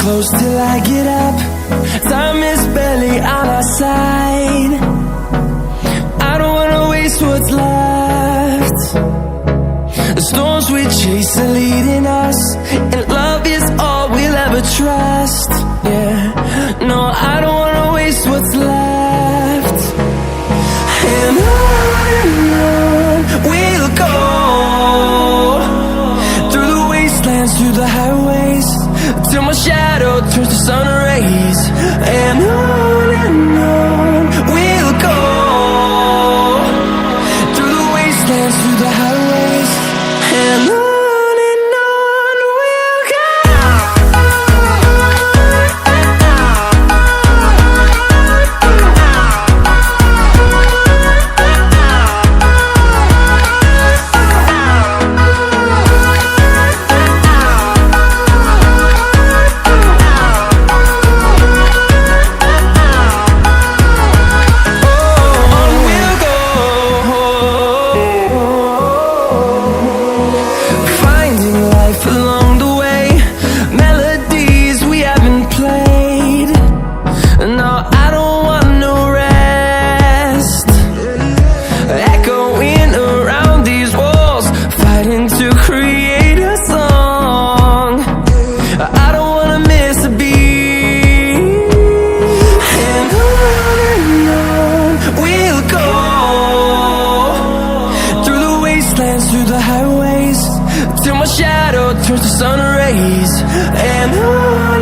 close till I get up. Time is barely on our side. I don't wanna waste what's left. The storms we chase are leading us, and love is all we'll ever trust. Yeah, no, I don't wanna waste what's left. And on we'll go, through the wastelands, through the highways, till my shadow turns to sun rays. And on we'll go, through the wastelands, through the highways, and on we'll go. Along the way, melodies we haven't played. No, I don't want no rest. Echoing around these walls, fighting to create a song. I don't wanna miss a beat. And on we'll go, through the wastelands, through the highways, till my shadow turns to sun rays. And on